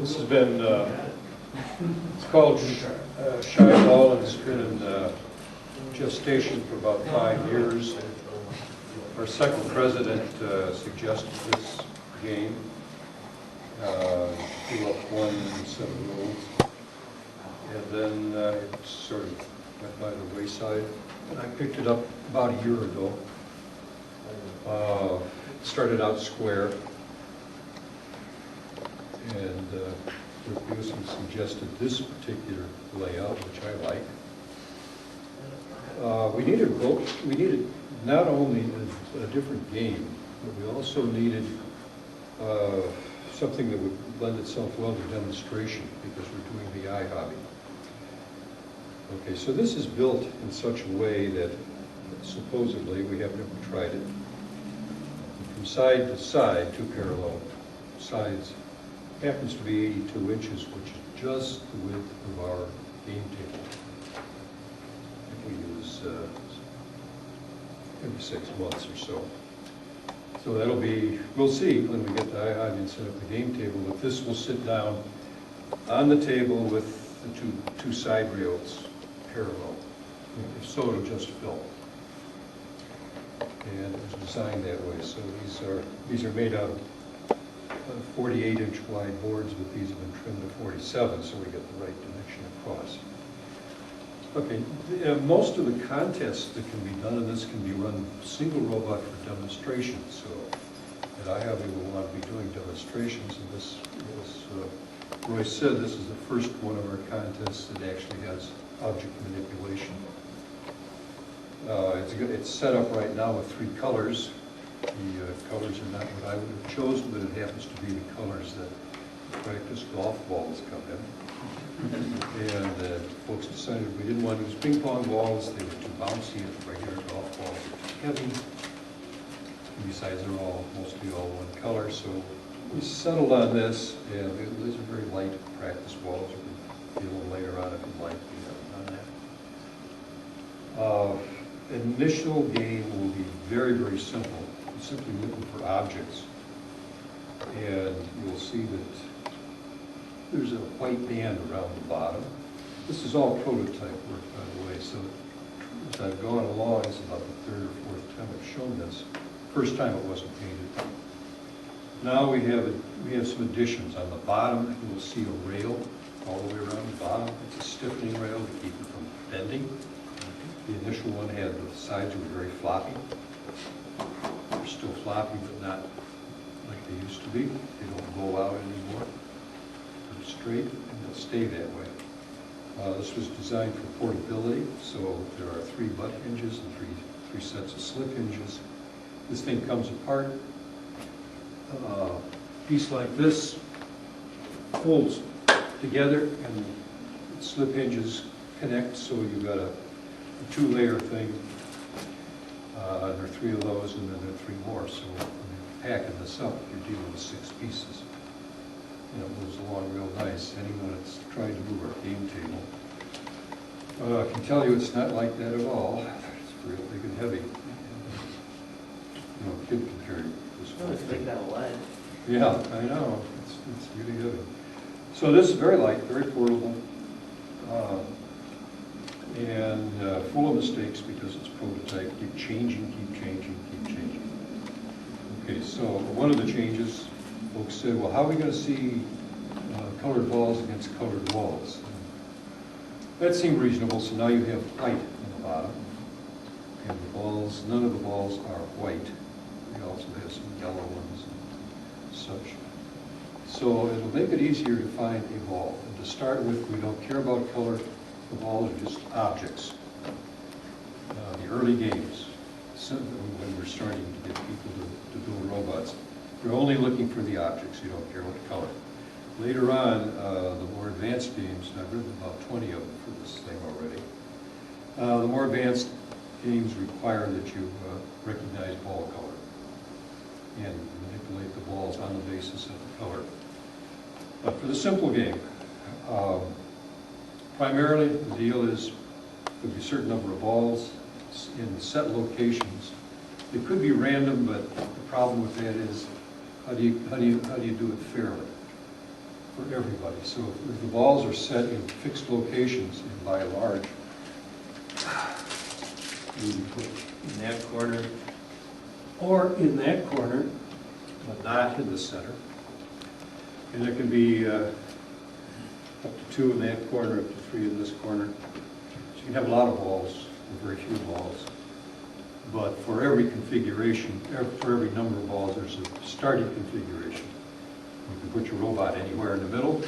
This has been, it's called Chiball, and it's been in gestation for about 5 years. Our second president suggested this game. Grew up one set of rules, and then it sort of went by the wayside. And I picked it up about a year ago. Started out square, and Rick Busey suggested this particular layout, which I like. We needed not only a different game, but we also needed something that would lend itself well to demonstration, because we're doing the eye hobby. Okay, so this is built in such a way that supposedly, we have never tried it, from side to side, two parallel sides, happens to be 82 inches, which is just the width of our game table. We use every 6 months or so. So that'll be, we'll see when we get the eye hobby and set up the game table, but this will sit down on the table with the two side rails parallel. If so, it'll just fill. And it was designed that way. So these are made out of 48-inch wide boards, but these have been trimmed to 47, so we get the right dimension across. Okay, most of the contests that can be done in this can be run single robot for demonstration. So at IHOBby we'll want to be doing demonstrations, and this, as Roy said, this is the first one of our contests that actually has object manipulation. It's set up right now with 3 colors. The colors are not what I would have chosen, but it happens to be the colors that practice golf balls come in. And folks decided we didn't want to use ping pong balls. They were too bouncy, and regular golf balls were too heavy. And besides, they're mostly all one color. So we settled on this, and these are very light practice balls. You can feel them later on if you'd like. We haven't done that. Initial game will be very, very simple. It's simply looking for objects. And you'll see that there's a white band around the bottom. This is all prototype work, by the way, so as I've gone along, it's about the 3rd or 4th time I've shown this. First time it wasn't painted. Now we have some additions. On the bottom, you'll see a rail all the way around the bottom. It's a stiffening rail to keep it from bending. The initial one had the sides were very floppy. They're still floppy, but not like they used to be. They don't blow out anymore. They're straight, and they'll stay that way. This was designed for portability, so there are 3 butt hinges and three sets of slip hinges. This thing comes apart. A piece like this folds together, and slip hinges connect, so you've got a 2-layer thing. There are 3 of those, and then there are 3 more. So when you're packing this up, you're dealing with 6 pieces. And it moves along real nice. Anyone that's tried to move our game table, I can tell you it's not like that at all. It's real big and heavy. You know, a kid can carry this whole It's thing. like that lead. Yeah, I know. It's really heavy. So this is very light, very portable. And full of mistakes because it's prototype. Keep changing. Okay, so one of the changes, folks said, well, how are we going to see colored balls against colored walls? That seemed reasonable, so now you have white on the bottom. And the balls, none of the balls are white. We also have some yellow ones and such. So it'll make it easier to find a ball. And to start with, we don't care about color. The balls are just objects. The early games, when we're starting to get people to build robots, we're only looking for the objects. You don't care what color. Later on, the more advanced games, and I've written about 20 of them for this thing already, the more advanced games require that you recognize ball color and manipulate the balls on the basis of the color. But for the simple game, primarily the deal is there'll be a certain number of balls in set locations. They could be random, but the problem with that is how do you do it fairly? for everybody. So if the balls are set in fixed locations, and by and large, you would put in that corner, or in that corner, but not in the center. And there can be up to 2 in that corner, up to 3 in this corner. So you can have a lot of balls, or very few balls. But for every configuration, for every number of balls, there's a starting configuration. You can put your robot anywhere in the middle, and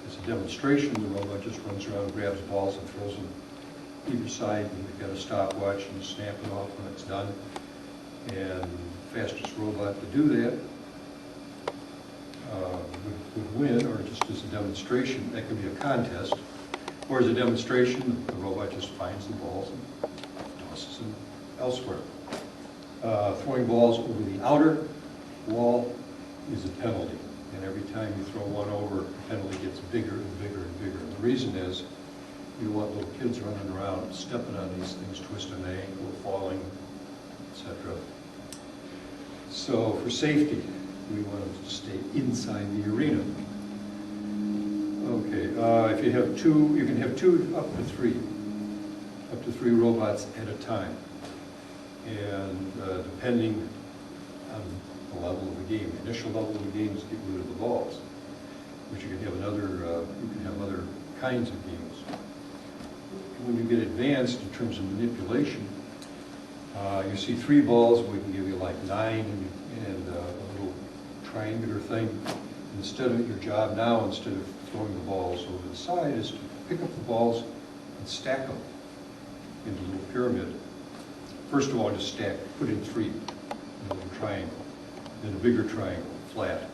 as a demonstration, the robot just runs around, grabs balls, and throws them either side, and you've got a stopwatch, and you snap it off when it's done. And the fastest robot to do that would win, or just as a demonstration. That could be a contest, or as a demonstration, the robot just finds the balls and tosses them elsewhere. Throwing balls over the outer wall is a penalty, and every time you throw one over, the penalty gets bigger and bigger and bigger. And the reason is, you don't want little kids running around, stepping on these things, twisting an ankle, falling, etc. So for safety, we want them to stay inside the arena. Okay, if you have 2, you can have 2 up to 3 robots at a time. And depending on the level of the game, the initial level of the game is get rid of the balls, but you can have other kinds of games. When you get advanced in terms of manipulation, you see 3 balls, we can give you like 9 and a little triangular thing. Instead of your job now, instead of throwing the balls over the side, is to pick up the balls and stack them into a little pyramid. First of all, just stack, put in 3 in a little triangle, then a bigger triangle, flat.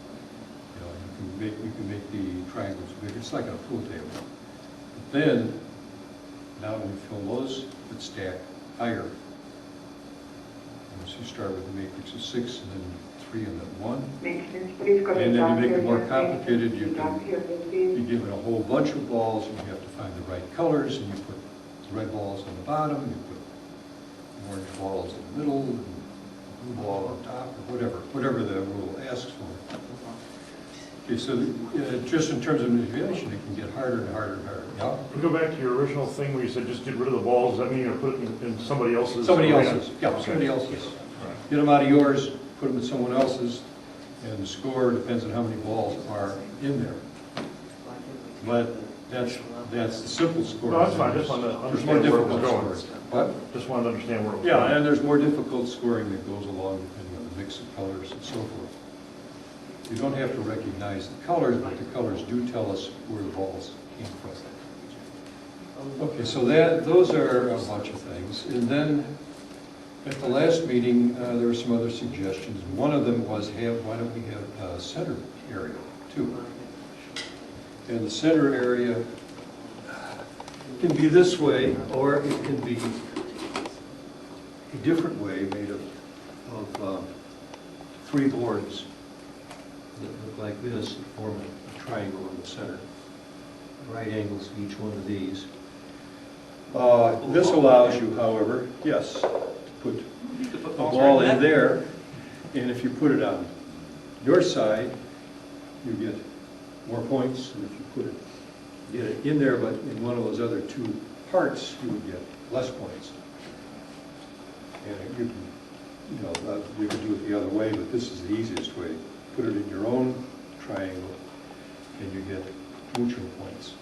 You can make the triangles bigger. It's like on a pool table. But then, now when you fill those, it's stacked higher. So you start with a matrix of 6, and then 3, and then 1. And then to make it more complicated, you're given a whole bunch of balls, and you have to find the right colors, and you put red balls on the bottom, and you put orange balls in the middle, and blue ball on top, or whatever the rule asks for. Okay, so just in terms of manipulation, it can get harder and harder and harder. Yeah? We go back to your original thing where you said just get rid of the balls. Does that mean you're going to put it in somebody else's? Somebody else's, yeah, somebody else's. Get them out of yours, put them in someone else's, and the score depends on how many balls are in there. But that's the simple score. No, that's fine. I just wanted to understand where it was going. What? Just wanted to understand where it was Yeah, going. and there's more difficult scoring that goes along depending on the mix of colors and so forth. You don't have to recognize the colors, but the colors do tell us where the balls came from. Okay, so those are a bunch of things. And then at the last meeting, there were some other suggestions. One of them was, why don't we have a center area too? And the center area can be this way, or it can be a different way, made of 3 boards that look like this, that form a triangle in the center. Right angles to each one of these. This allows you, however, yes, to put a ball in there, and if you put it on your side, you get more points, and if you get it in there, but in one of those other 2 parts, you would get less points. And you could do it the other way, but this is the easiest way. Put it in your own triangle, and you get neutral points.